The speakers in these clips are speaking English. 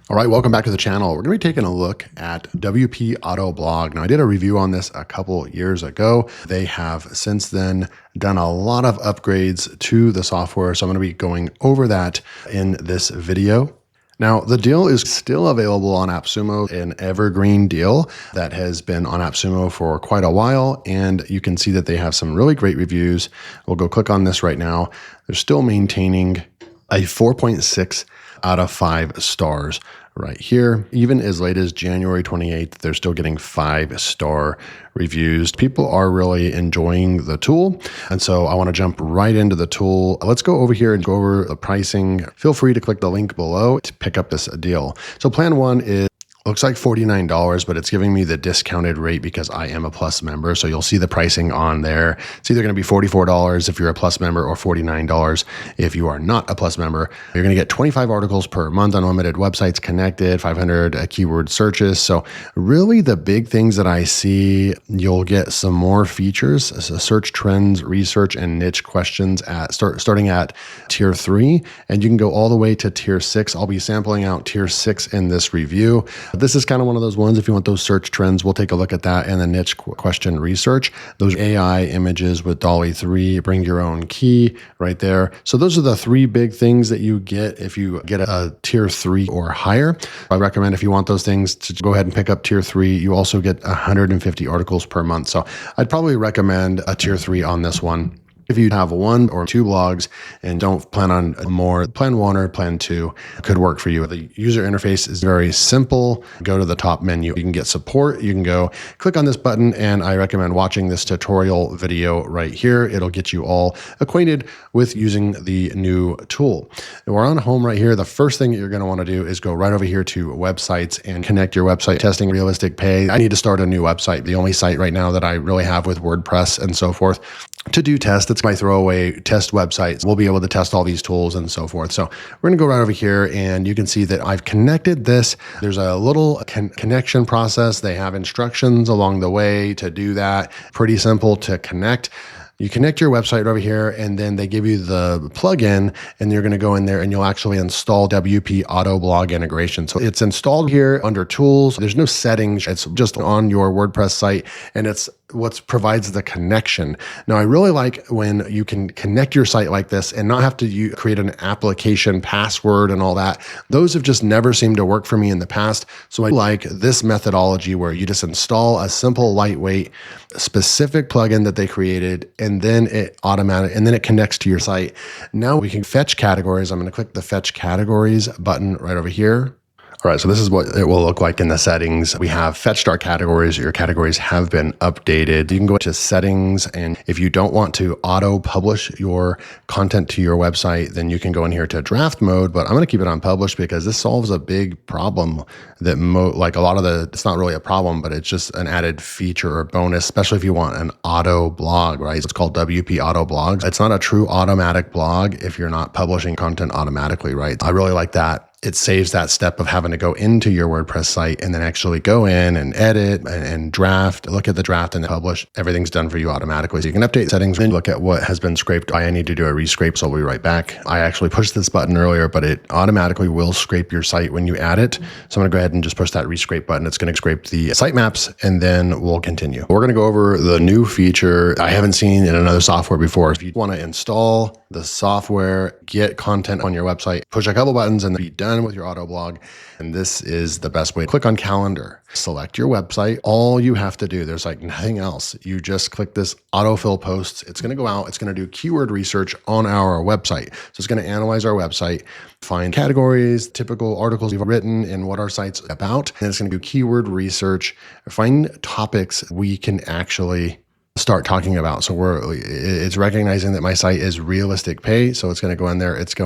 All right, welcome back to the channel. We're going to be taking a look at WP Autoblog. Now, I did a review on this a couple years ago. They have since then done a lot of upgrades to the software, so I'm going to be going over that in this video. Now, the deal is still available on AppSumo, an evergreen deal that has been on AppSumo for quite a while, and you can see that they have some really great reviews. We'll go click on this right now. They're still maintaining a 4.6 out of 5 stars right here. Even as late as January 28th, they're still getting 5-star reviews. People are really enjoying the tool. And so I want to jump right into the tool. Let's go over here and go over the pricing. Feel free to click the link below to pick up this deal. So plan one is looks like $49, but it's giving me the discounted rate because I am a Plus member. So you'll see the pricing on there. It's either going to be $44 if you're a Plus member or $49 if you are not a Plus member. You're going to get 25 articles per month, unlimited websites connected, 500 keyword searches. So really the big things that I see, you'll get some more features, search trends, research, and niche questions starting at tier 3. And you can go all the way to tier 6. I'll be sampling out tier 6 in this review. This is kind of one of those ones, if you want those search trends, we'll take a look at that, and the niche question research. Those AI images with DALL-E 3, bring your own key right there. So those are the 3 big things that you get if you get a tier 3 or higher. I recommend if you want those things to go ahead and pick up tier 3. You also get 150 articles per month. So I'd probably recommend a tier 3 on this one. If you have 1 or 2 blogs and don't plan on more, plan 1 or plan 2 could work for you. The user interface is very simple. Go to the top menu. You can get support. You can go click on this button, and I recommend watching this tutorial video right here. It'll get you all acquainted with using the new tool. And we're on home right here. The first thing that you're going to want to do is go right over here to websites and connect your website. Testing realistic pay. I need to start a new website. The only site right now that I really have with WordPress and so forth to do tests. It's my throwaway test websites. We'll be able to test all these tools and so forth. So we're going to go right over here, and you can see that I've connected this. There's a little connection process. They have instructions along the way to do that. Pretty simple to connect. You connect your website over here, and then they give you the plugin, and you're going to go in there and you'll actually install WP Autoblog integration. So it's installed here under tools. There's no settings. It's just on your WordPress site, and it's what provides the connection. Now, I really like when you can connect your site like this and not have to create an application password and all that. Those have just never seemed to work for me in the past. So I like this methodology where you just install a simple, lightweight, specific plugin that they created, and then it connects to your site. Now we can fetch categories. I'm going to click the fetch categories button right over here. All right, so this is what it will look like in the settings. We have fetched our categories. Your categories have been updated. You can go to settings, and if you don't want to auto-publish your content to your website, then you can go in here to draft mode, but I'm going to keep it on publish because this solves a big problem that it's not really a problem, but it's just an added feature or bonus, especially if you want an auto blog, right? It's called WP Autoblog. It's not a true automatic blog if you're not publishing content automatically, right? I really like that. It saves that step of having to go into your WordPress site and then actually go in and edit and draft, look at the draft and publish. Everything's done for you automatically. So you can update settings and look at what has been scraped. I need to do a rescrape, so I'll be right back. I actually pushed this button earlier, but it automatically will scrape your site when you add it. So I'm going to go ahead and just push that rescrape button. It's going to scrape the sitemaps, and then we'll continue. We're going to go over the new feature I haven't seen in another software before. If you want to install the software, get content on your website, push a couple buttons, and then be done with your auto blog. And this is the best way. Click on calendar, select your website. All you have to do, there's like nothing else. You just click this autofill posts. It's going to go out. It's going to do keyword research on our website. So it's going to analyze our website, find categories, typical articles we've written, and what our site's about. And it's going to do keyword research, find topics we can actually start talking about. So it's recognizing that my site is realistic pay. So it's going to go in there. Right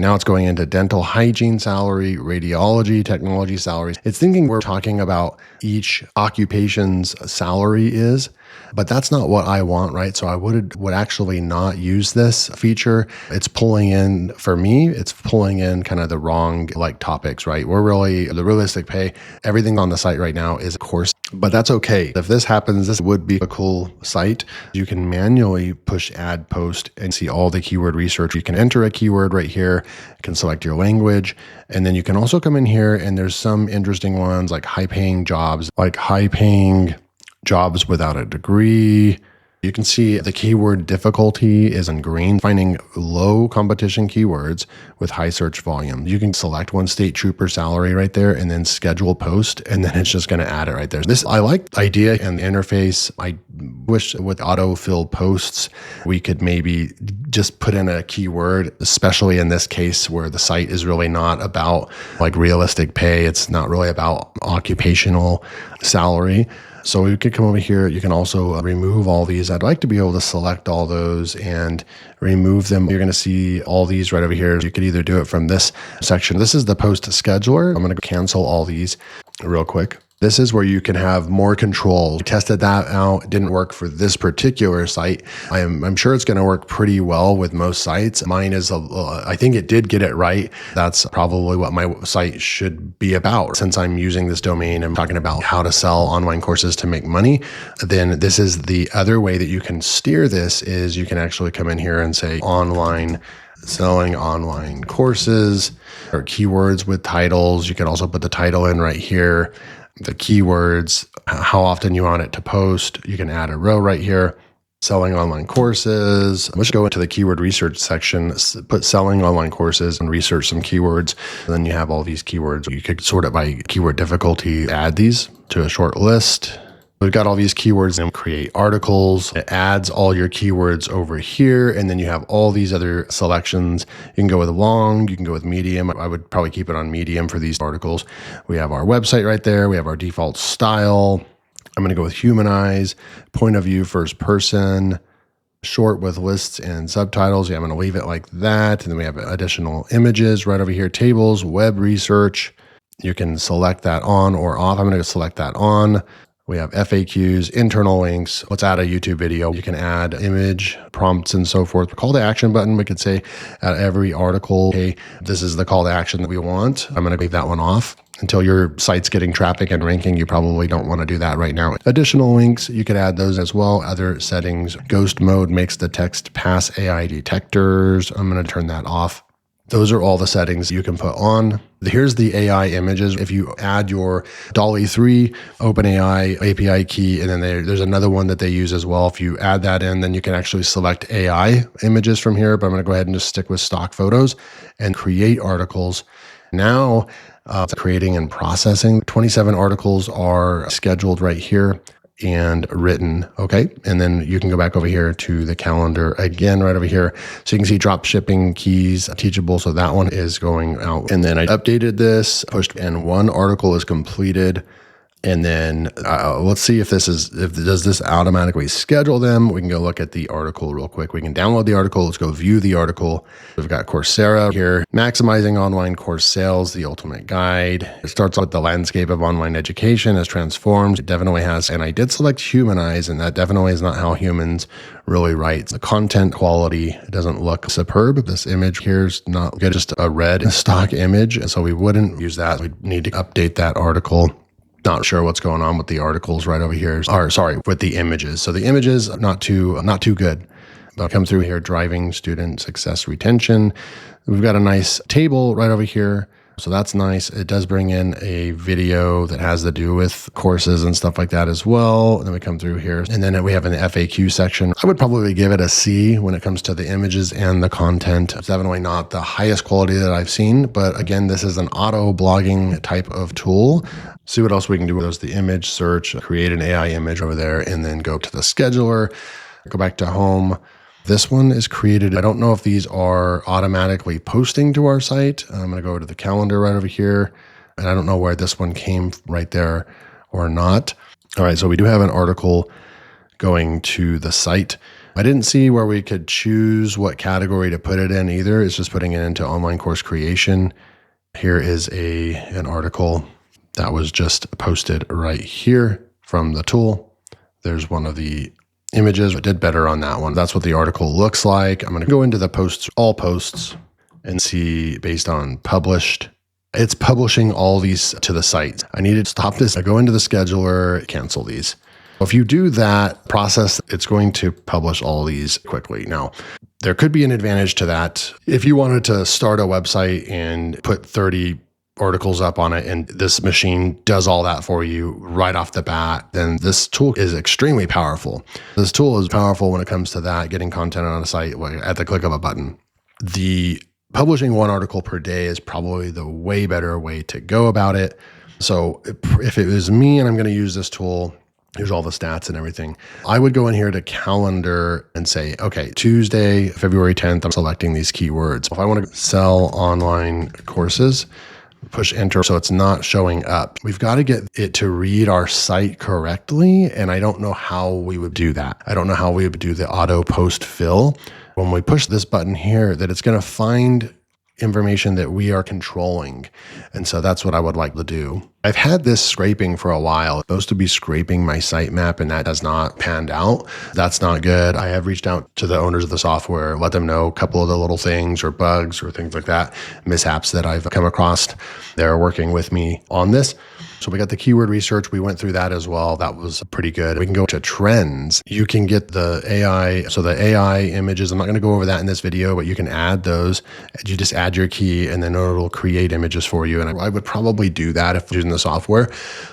now it's going into dental hygiene salary, radiology, technology salaries. It's thinking we're talking about each occupation's salary is, but that's not what I want, right? So I would actually not use this feature. It's pulling in, for me, it's pulling in kind of the wrong topics, right? The realistic pay, everything on the site right now is course But that's okay. If this happens, this would be a cool site. You can manually push add post and see all the keyword research. You can enter a keyword right here, you can select your language, and then you can also come in here and there's some interesting ones like high paying jobs without a degree. You can see the keyword difficulty is in green, finding low competition keywords with high search volume. You can select one state trooper salary right there and then schedule post, and then it's just going to add it right there. I like the idea and the interface. I wish with autofill posts, we could maybe just put in a keyword, especially in this case where the site is really not about like realistic pay. It's not really about occupational salary. So you could come over here. You can also remove all these. I'd like to be able to select all those and remove them. You're going to see all these right over here. You could either do it from this section. This is the post scheduler. I'm going to cancel all these real quick. This is where you can have more control. I tested that out. It didn't work for this particular site. I'm sure it's going to work pretty well with most sites. Mine is, I think it did get it right. That's probably what my site should be about. Since I'm using this domain, I'm talking about how to sell online courses to make money. Then this is the other way that you can steer this is you can actually come in here and say selling online courses or keywords with titles. You can also put the title in right here. The keywords, how often you want it to post. You can add a row right here. Selling online courses. Let's go into the keyword research section, put selling online courses and research some keywords. And then you have all these keywords. You could sort it by keyword difficulty, add these to a short list. We've got all these keywords and create articles. It adds all your keywords over here. And then you have all these other selections. You can go with long, you can go with medium. I would probably keep it on medium for these articles. We have our website right there. We have our default style. I'm going to go with humanize, point of view, first person, short with lists and subtitles. Yeah, I'm going to leave it like that. And then we have additional images right over here, tables, web research. You can select that on or off. I'm going to select that on. We have FAQs, internal links. Let's add a YouTube video. You can add image, prompts, and so forth. Call to action button. We could say at every article, hey, this is the call to action that we want. I'm going to leave that one off. Until your site's getting traffic and ranking, you probably don't want to do that right now. Additional links, you could add those as well. Other settings, ghost mode makes the text pass AI detectors. I'm going to turn that off. Those are all the settings you can put on. Here's the AI images. If you add your DALL-E 3 OpenAI API key, and then there's another one that they use as well. If you add that in, then you can actually select AI images from here. But I'm going to go ahead and just stick with stock photos and create articles. Now, creating and processing. 27 articles are scheduled right here and written. Okay. And then you can go back over here to the calendar again, right over here. So you can see drop shipping keys, teachable. So that one is going out. And then I updated this, pushed, and one article is completed. And then let's see if does this automatically schedule them? We can go look at the article real quick. We can download the article. Let's go view the article. We've got Coursera here, maximizing online course sales, the ultimate guide. It starts with the landscape of online education has transformed. It definitely has. And I did select humanize, and that definitely is not how humans really write. The content quality doesn't look superb. This image here is not good, just a red stock image. And so we wouldn't use that. We need to update that article. Not sure what's going on with the articles right over here. With the images. So the images, not too good. They'll come through here, driving student success retention. We've got a nice table right over here. So that's nice. It does bring in a video that has to do with courses and stuff like that as well. And then we come through here. And then we have an FAQ section. I would probably give it a C when it comes to the images and the content. It's definitely not the highest quality that I've seen. But again, this is an auto blogging type of tool. See what else we can do with those. The image search, create an AI image over there, and then go to the scheduler, go back to home. This one is created. I don't know if these are automatically posting to our site. I'm going to go to the calendar right over here. And I don't know where this one came right there or not. All right, so we do have an article going to the site. I didn't see where we could choose what category to put it in either. It's just putting it into online course creation. Here is an article that was just posted right here from the tool. There's one of the images. I did better on that one. That's what the article looks like. I'm going to go into the posts, all posts, and see based on published. It's publishing all these to the site. I need to stop this. I go into the scheduler, cancel these. If you do that process, it's going to publish all these quickly. Now, there could be an advantage to that. If you wanted to start a website and put 30 articles up on it, and this machine does all that for you right off the bat, then this tool is extremely powerful. This tool is powerful when it comes to that, getting content on a site at the click of a button. The publishing one article per day is probably the way better way to go about it. So if it was me and I'm going to use this tool, here's all the stats and everything, I would go in here to calendar and say, okay, Tuesday, February 10th, I'm selecting these keywords. If I want to sell online courses, push enter so it's not showing up. We've got to get it to read our site correctly, and I don't know how we would do that. I don't know how we would do the auto post fill. When we push this button here, that it's going to find information that we are controlling. And so that's what I would like to do. I've had this scraping for a while. It's supposed to be scraping my sitemap, and that has not panned out. That's not good. I have reached out to the owners of the software, let them know a couple of the little things or bugs or things like that, mishaps that I've come across. They're working with me on this. So we got the keyword research. We went through that as well. That was pretty good. We can go to trends. You can get the AI. So the AI images, I'm not going to go over that in this video, but you can add those. You just add your key and then it'll create images for you. And I would probably do that if using the software.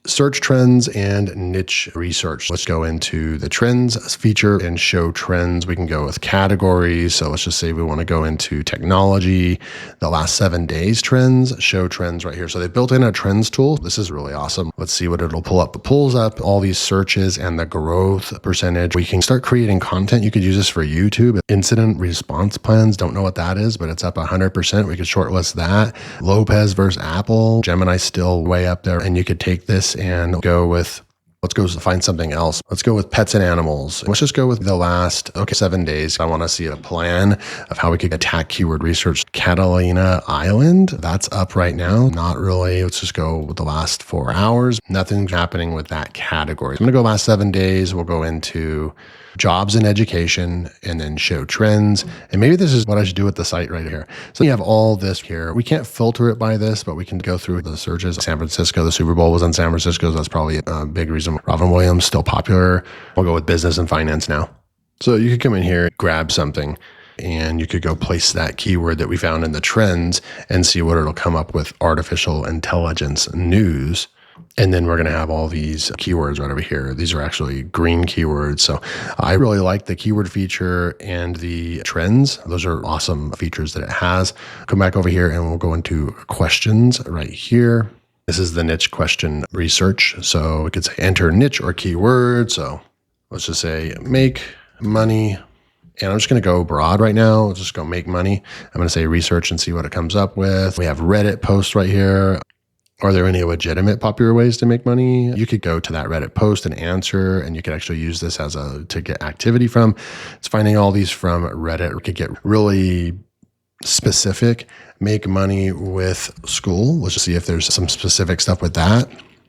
Search trends and niche research. Let's go into the trends feature and show trends. We can go with categories. So let's just say we want to go into technology, the last 7 days trends, show trends right here. So they built in a trends tool. This is really awesome. Let's see what it'll pull up. It pulls up all these searches and the growth percentage. We can start creating content. You could use this for YouTube. Incident response plans. Don't know what that is, but it's up 100%. We could shortlist that. Lopez versus Apple. Gemini's still way up there. And you could take this and go with, let's go find something else. Let's go with pets and animals. Let's just go with the last, 7 days. I want to see a plan of how we could attack keyword research. Catalina Island, that's up right now. Not really. Let's just go with the last 4 hours. Nothing's happening with that category. I'm going to go last 7 days. We'll go into jobs and education and then show trends. And maybe this is what I should do with the site right here. So you have all this here. We can't filter it by this, but we can go through the searches. San Francisco, the Super Bowl was in San Francisco. So that's probably a big reason. Robin Williams, still popular. We'll go with business and finance now. So you could come in here, grab something, and you could go place that keyword that we found in the trends and see what it'll come up with. Artificial intelligence news. And then we're going to have all these keywords right over here. These are actually green keywords. So I really like the keyword feature and the trends. Those are awesome features that it has. Come back over here and we'll go into questions right here. This is the niche question research. So we could say enter niche or keyword. So let's just say make money. And I'm just going to go broad right now. Let's just go make money. I'm going to say research and see what it comes up with. We have Reddit posts right here. Are there any legitimate popular ways to make money? You could go to that Reddit post and answer, and you could actually use this as to get activity from. It's finding all these from Reddit. We could get really specific, make money with school. Let's just see if there's some specific stuff with that.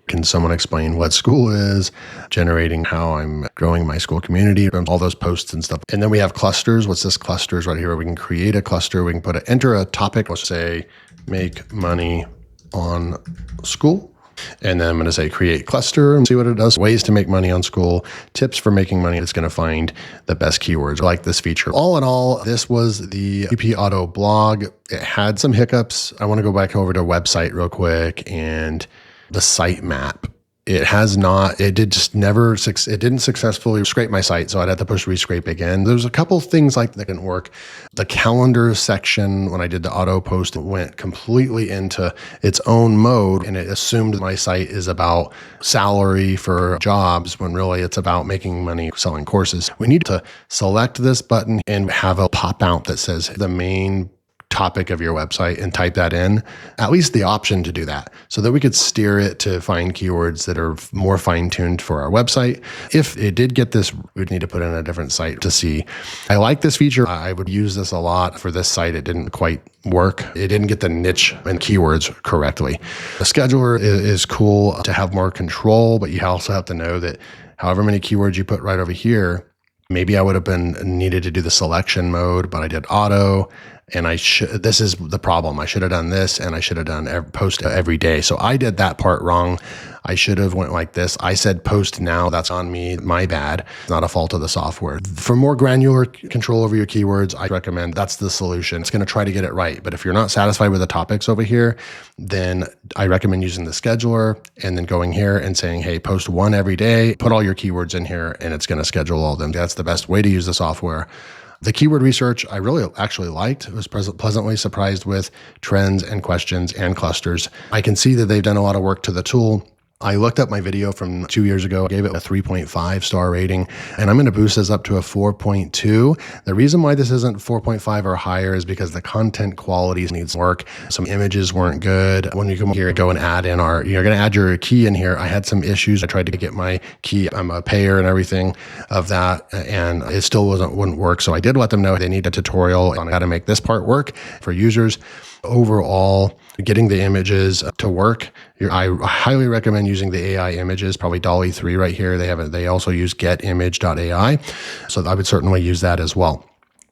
Can someone explain what school is, generating how I'm growing my school community, all those posts and stuff. And then we have clusters. What's this clusters right here? We can create a cluster. We can enter a topic. Let's say make money on school. And then I'm going to say create cluster and see what it does. Ways to make money on school, tips for making money. It's going to find the best keywords. I like this feature. All in all, this was the WP Autoblog. It had some hiccups. I want to go back over to website real quick and the sitemap. It didn't successfully scrape my site, so I'd have to push rescrape again. There's a couple things like that didn't work. The calendar section, when I did the auto post, it went completely into its own mode, and it assumed my site is about salary for jobs, when really it's about making money selling courses. We need to select this button and have a pop out that says the main topic of your website and type that in, at least the option to do that, so that we could steer it to find keywords that are more fine-tuned for our website. If it did get this, we'd need to put in a different site to see. I like this feature. I would use this a lot. For this site, it didn't quite work. It didn't get the niche and keywords correctly. The scheduler is cool to have more control, but you also have to know that however many keywords you put right over here, maybe I would have been needed to do the selection mode, but I did auto. And this is the problem. I should have done this, and I should have done post every day. So I did that part wrong. I should have went like this. I said post now. That's on me. My bad. It's not a fault of the software. For more granular control over your keywords, I recommend that's the solution. It's going to try to get it right. But if you're not satisfied with the topics over here, then I recommend using the scheduler and then going here and saying, hey, post one every day, put all your keywords in here, and it's going to schedule all of them. That's the best way to use the software. The keyword research I really actually liked. I was pleasantly surprised with trends and questions and clusters. I can see that they've done a lot of work to the tool. I looked up my video from 2 years ago, gave it a 3.5 star rating, and I'm going to boost this up to a 4.2. The reason why this isn't 4.5 or higher is because the content quality needs work. Some images weren't good. When you come here, go and add in you're going to add your key in here. I had some issues. I tried to get my key. I'm a payer and everything of that, and it still wouldn't work. So I did let them know they need a tutorial on how to make this part work for users. Overall, getting the images to work, I highly recommend using the AI images, probably DALL-E 3 right here. They also use getimage.ai. So I would certainly use that as well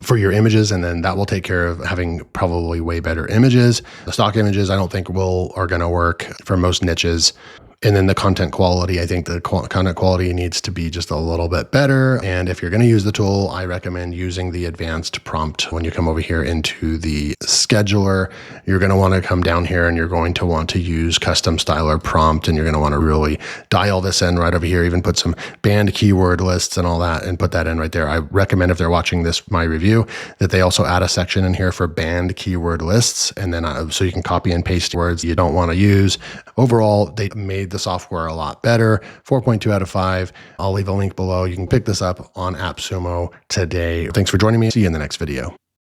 for your images, and then that will take care of having probably way better images. The stock images I don't think are going to work for most niches. And then the content quality, I think the content quality needs to be just a little bit better. And if you're going to use the tool, I recommend using the advanced prompt. When you come over here into the scheduler, you're going to want to come down here and you're going to want to use custom styler prompt. And you're going to want to really dial this in right over here, even put some banned keyword lists and all that and put that in right there. I recommend if they're watching my review, that they also add a section in here for banned keyword lists. And then so you can copy and paste words you don't want to use. Overall, they made the software a lot better. 4.2 out of 5. I'll leave a link below. You can pick this up on AppSumo today. Thanks for joining me. See you in the next video.